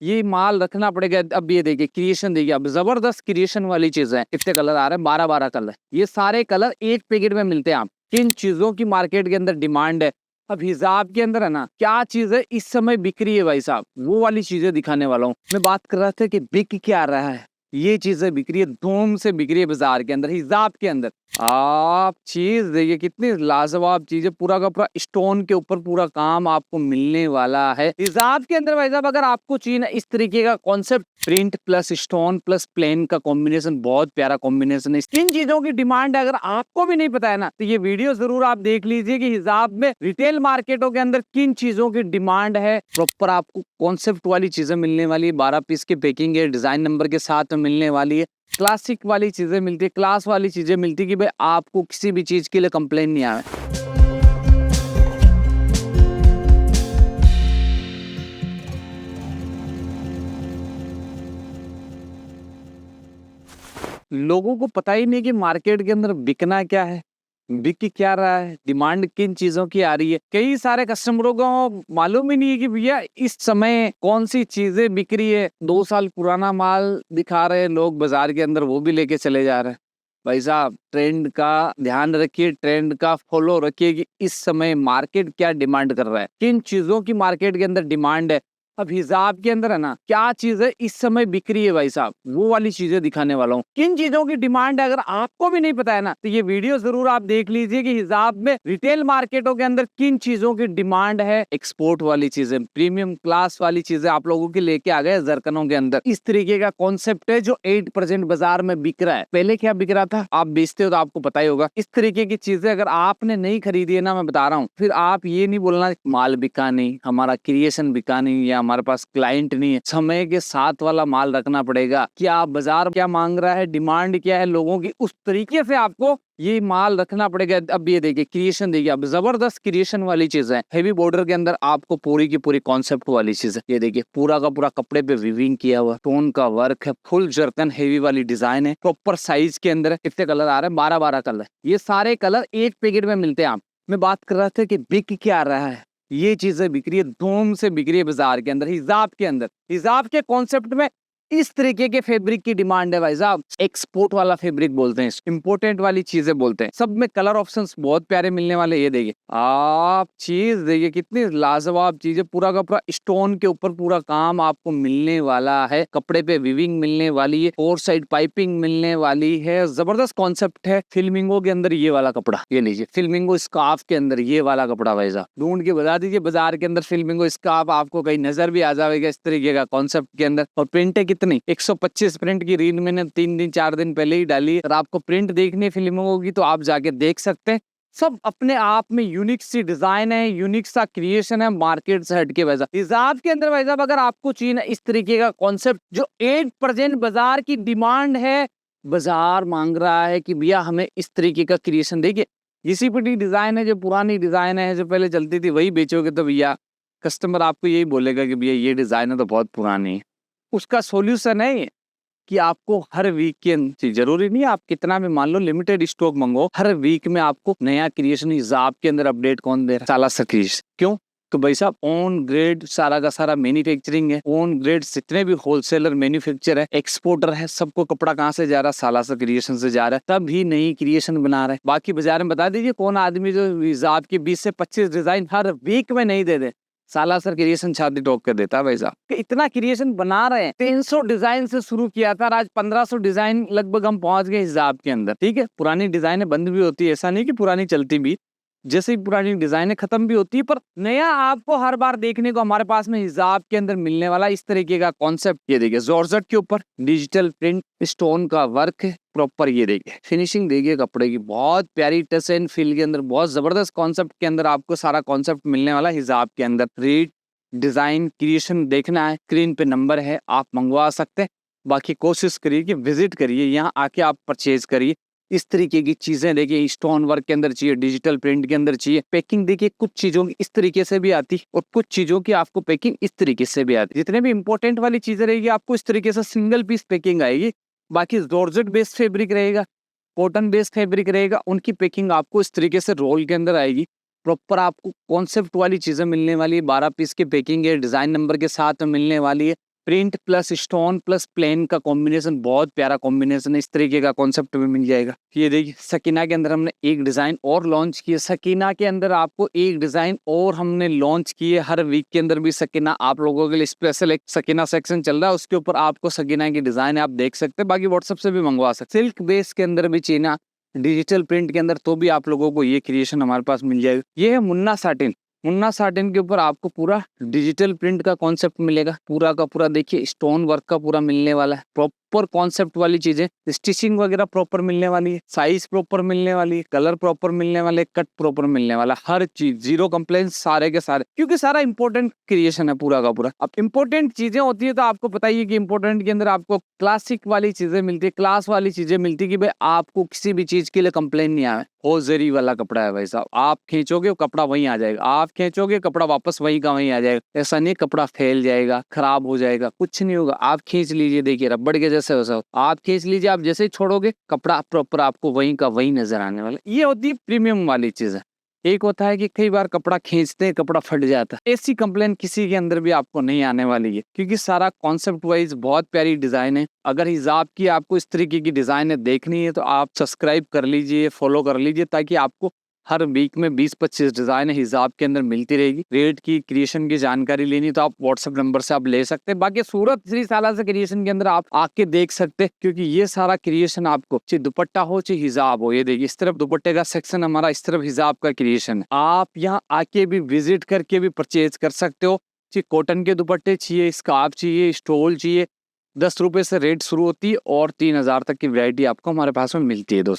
ये माल रखना पड़ेगा। अब ये देखिए क्रिएशन देखिए, अब जबरदस्त क्रिएशन वाली चीज है। कितने कलर आ रहे हैं? 12-12 कलर। ये सारे कलर एक पैकेट में मिलते हैं। आप किन चीजों की मार्केट के अंदर डिमांड है, अब हिसाब के अंदर है ना, क्या चीज है इस समय बिक्री है भाई साहब, वो वाली चीजें दिखाने वाला हूँ। मैं बात कर रहा था कि बिक क्या रहा है, ये चीजें बिक्री है, धूम से बिक्री है बाजार के अंदर, हिसाब के अंदर। आप चीज देखिए कितनी लाजवाब चीज है, पूरा का पूरा स्टोन के ऊपर पूरा काम आपको मिलने वाला है हिसाब के अंदर भाई साहब। अगर आपको चाहिए ना इस तरीके का concept, print plus stone plus plain का कॉम्बिनेशन, बहुत प्यारा कॉम्बिनेशन है। इन चीजों की डिमांड है, अगर आपको भी नहीं पता है ना, तो ये वीडियो जरूर आप देख लीजिए कि हिसाब में रिटेल मार्केटों के अंदर किन चीजों की डिमांड है। प्रॉपर आपको कॉन्सेप्ट वाली चीजें मिलने वाली है, 12 पीस की पैकिंग है, डिजाइन नंबर के साथ में मिलने वाली है, क्लासिक वाली चीजें मिलती है, क्लास वाली चीजें मिलती है कि भाई आपको किसी भी चीज के लिए कंप्लेन नहीं आए। लोगों को पता ही नहीं कि मार्केट के अंदर बिकना क्या है, बिक क्या रहा है, डिमांड किन चीजों की आ रही है। कई सारे कस्टमरों को मालूम ही नहीं है कि भैया इस समय कौन सी चीजें बिक रही है। 2 साल पुराना माल दिखा रहे हैं लोग बाजार के अंदर, वो भी लेके चले जा रहे हैं। भाई साहब ट्रेंड का ध्यान रखिए, ट्रेंड का फॉलो रखिए कि इस समय मार्केट क्या डिमांड कर रहा है, किन चीजों की मार्केट के अंदर डिमांड है। अब हिसाब के अंदर है ना, क्या चीज है इस समय बिक्री है भाई साहब, वो वाली चीजें दिखाने वाला हूँ। किन चीजों की डिमांड है, अगर आपको भी नहीं पता है ना, तो ये वीडियो जरूर आप देख लीजिए कि हिसाब में रिटेल मार्केटों के अंदर किन चीजों की डिमांड है। एक्सपोर्ट वाली चीजें, प्रीमियम क्लास वाली चीजें आप लोगों के लेके आ गए जरकनों के अंदर। इस तरीके का कॉन्सेप्ट है जो 8% बाजार में बिक रहा है। पहले क्या बिक रहा था, आप बेचते हो तो आपको पता ही होगा। इस तरीके की चीजें अगर आपने नहीं खरीदी है ना, मैं बता रहा हूँ, फिर आप ये नहीं बोलना माल बिका नहीं, हमारा क्रिएशन बिका नहीं, या हमारे पास क्लाइंट नहीं है। समय के साथ वाला माल रखना पड़ेगा। क्या बाजार क्या मांग रहा है, डिमांड क्या है लोगों की, उस तरीके से आपको ये माल रखना पड़ेगा। अब ये देखिए क्रिएशन देखिए, अब जबरदस्त क्रिएशन वाली चीज है। हेवी बॉर्डर के अंदर आपको पूरी की पूरी कॉन्सेप्ट वाली चीज है। ये देखिए पूरा का पूरा कपड़े पे वीविंग किया हुआ, टोन का वर्क है, फुल जरकन हेवी वाली डिजाइन है, प्रॉपर साइज के अंदर है। कितने कलर आ रहे हैं? 12-12 कलर। ये सारे कलर एक पैकेट में मिलते हैं। आप मैं बात कर रहा था कि बिक क्या रहा है, ये चीजें बिक्री है, धूम से बिक्री है बाजार के अंदर, हिसाब के अंदर। हिसाब के कॉन्सेप्ट में इस तरीके के फैब्रिक की डिमांड है भाई साहब। एक्सपोर्ट वाला फैब्रिक बोलते हैं, इंपोर्टेंट वाली चीजें बोलते हैं। सब में कलर ऑप्शंस बहुत प्यारे मिलने वाले। ये देखिए आप चीज देखिए कितनी लाजवाब चीज है, पूरा का पूरा स्टोन के ऊपर पूरा काम आपको मिलने वाला है, कपड़े पे विविंग मिलने वाली है, 4 साइड पाइपिंग मिलने वाली है। जबरदस्त कॉन्सेप्ट है। फिल्मिंगो के अंदर ये वाला कपड़ा, ये लीजिए फिल्मिंगो स्कार्फ के अंदर ये वाला कपड़ा भाई साहब, ढूंढ के बता दीजिए बाजार के अंदर फिल्मिंगो स्कार्फ आपको कहीं नजर भी आ जाएगा इस तरीके का कॉन्सेप्ट के अंदर। और प्रिंट है कितनी, 125 प्रिंट की रील मैंने 3 दिन 4 दिन पहले ही डाली है। अगर आपको प्रिंट देखनी फिल्मिंगो की तो आप जाके देख सकते हैं। सब अपने आप में यूनिक सी डिजाइन है, यूनिक सा क्रिएशन है, मार्केट से हटके वैसा। हिसाब के अंदर भाई साहब अगर आपको चाहिए ना इस तरीके का कॉन्सेप्ट जो 8% बाजार की डिमांड है, बाजार मांग रहा है कि भैया हमें इस तरीके का क्रिएशन देखिए। घिसी-पिटी डिजाइन है, जो पुरानी डिजाइन है जो पहले चलती थी वही बेचोगे तो भैया कस्टमर आपको यही बोलेगा कि भैया ये डिजाइन है तो बहुत पुरानी है। उसका सॉल्यूशन है ये कि आपको हर वीकेंड, जरूरी नहीं आप कितना भी मान लो लिमिटेड स्टॉक मंगो, हर वीक में आपको नया क्रिएशन हिसाब के अंदर अपडेट कौन दे रहा है? साला सतीश। क्यों? तो भाई साहब ऑन ग्रेड सारा का सारा मैन्युफैक्चरिंग है, ऑन ग्रेड जितने भी होलसेलर मैन्युफैक्चर है, एक्सपोर्टर है, सबको कपड़ा कहाँ से जा रहा है? सालासर क्रिएशन से जा रहा है, तब ही नई क्रिएशन बना रहा है। बाकी बाजार में बता दीजिए कौन आदमी जो हिसाब की 20 से 25 डिजाइन हर वीक में नहीं दे दे। सालासर क्रिएशन छाती ठोक कर देता है भाई साहब कि इतना क्रिएशन बना रहे हैं। 300 डिजाइन से शुरू किया था, आज 1500 डिजाइन लगभग हम पहुंच गए हिसाब के अंदर। ठीक है, पुरानी डिजाइनें बंद भी होती है, ऐसा नहीं कि पुरानी चलती भी, जैसे ही पुरानी डिजाइनें खत्म भी होती है, पर नया आपको हर बार देखने को हमारे पास में हिसाब के अंदर मिलने वाला इस तरीके का कॉन्सेप्ट। ये देखिए जॉर्जेट के ऊपर डिजिटल प्रिंट स्टोन का वर्क है प्रॉपर। ये देखिए फिनिशिंग देखिए कपड़े की, बहुत प्यारी टच एंड फील के अंदर, बहुत जबरदस्त कॉन्सेप्ट के अंदर आपको सारा कॉन्सेप्ट मिलने वाला हिसाब के अंदर। रेट डिजाइन क्रिएशन देखना है, स्क्रीन पे नंबर है, आप मंगवा सकते हैं। बाकी कोशिश करिए कि विजिट करिए, यहाँ आके आप परचेज करिए। इस तरीके की चीजें देखिए, स्टोन वर्क के अंदर चाहिए, डिजिटल प्रिंट के अंदर चाहिए। पैकिंग देखिए कुछ चीजों की इस तरीके से भी आती और कुछ चीजों की आपको पैकिंग इस तरीके से भी आती। जितने भी इंपॉर्टेंट वाली चीजें रहेगी आपको इस तरीके से सिंगल पीस पैकिंग आएगी। बाकी जॉर्जेट बेस्ड फैब्रिक रहेगा, कॉटन बेस्ड फैब्रिक रहेगा, उनकी पैकिंग आपको इस तरीके से रोल के अंदर आएगी। प्रॉपर आपको कॉन्सेप्ट वाली चीजें मिलने वाली है। 12 पीस की पैकिंग है, डिजाइन नंबर के साथ में मिलने वाली है। Print plus stone plus plain का कॉम्बिनेशन बहुत प्यारा कॉम्बिनेशन है। इस तरीके का कॉन्सेप्ट में मिल जाएगा। ये देखिए सकीना के अंदर हमने एक डिजाइन और लॉन्च किया। सकीना के अंदर आपको एक डिजाइन और हमने लॉन्च किए। हर वीक के अंदर भी सकीना आप लोगों के लिए स्पेशल एक सकीना सेक्शन चल रहा है, उसके ऊपर आपको सकीना की डिजाइन आप देख सकते हैं। बाकी व्हाट्सएप से भी मंगवा सकते। सिल्क बेस के अंदर भी चाहिए ना डिजिटल प्रिंट के अंदर, तो भी आप लोगों को ये क्रिएशन हमारे पास मिल जाएगा। ये है मुन्ना साटिन। मुन्ना साटिन के ऊपर आपको पूरा डिजिटल प्रिंट का कॉन्सेप्ट मिलेगा। पूरा का पूरा देखिए स्टोन वर्क का पूरा मिलने वाला है। प्रॉपर कॉन्सेप्ट वाली चीजें, स्टिचिंग वगैरह प्रॉपर मिलने वाली है, साइज प्रॉपर मिलने वाली है, कलर प्रॉपर मिलने वाले, कट प्रॉपर मिलने वाला, हर चीज जीरो कंप्लेंट सारे के सारे, क्योंकि सारा इंपॉर्टेंट क्रिएशन है पूरा का पूरा। अब इंपॉर्टेंट चीजें होती है तो आपको पता ही है कि इंपॉर्टेंट के अंदर आपको क्लासिक वाली चीजें मिलती है, क्लास वाली चीजें मिलती है कि भाई आपको किसी भी चीज के लिए कंप्लेन नहीं आए। हो जरी वाला कपड़ा है भाई साहब, आप खींचोगे कपड़ा वहीं आ जाएगा, आप खींचोगे कपड़ा वापस वहीं का वहीं आ जाएगा। ऐसा नहीं कपड़ा फैल जाएगा, खराब हो जाएगा, कुछ नहीं होगा। आप खींच लीजिए, देखिए रबड़ के जैसे वैसा आप खींच लीजिए, आप जैसे ही छोड़ोगे कपड़ा प्रॉपर आपको वहीं का वहीं नजर आने वाला। ये होती है प्रीमियम वाली चीज है। एक होता है कि कई बार कपड़ा खींचते हैं कपड़ा फट जाता है, ऐसी कंप्लेन किसी के अंदर भी आपको नहीं आने वाली है, क्योंकि सारा कॉन्सेप्ट वाइज बहुत प्यारी डिजाइन है। अगर हिजाब की आपको इस तरीके की डिजाइन देखनी है तो आप सब्सक्राइब कर लीजिए, फॉलो कर लीजिए, ताकि आपको हर वीक में 20-25 डिजाइन हिजाब के अंदर मिलती रहेगी। रेट की क्रिएशन की जानकारी लेनी तो आप व्हाट्सएप नंबर से आप ले सकते हैं। बाकी सूरत श्री साला से क्रिएशन के अंदर आप आके देख सकते हैं, क्योंकि ये सारा क्रिएशन आपको चाहे दुपट्टा हो चाहे हिजाब हो। ये देखिए इस तरफ दुपट्टे का सेक्शन हमारा, इस तरफ हिजाब का क्रिएशन है। आप यहाँ आके भी विजिट करके भी परचेज कर सकते हो। चाहे कॉटन के दुपट्टे चाहिए, स्कार्फ चाहिए, स्टोल चाहिए, 10 रुपए से रेट शुरू होती है और 3000 तक की वैरायटी आपको हमारे पास में मिलती है दोस्तों।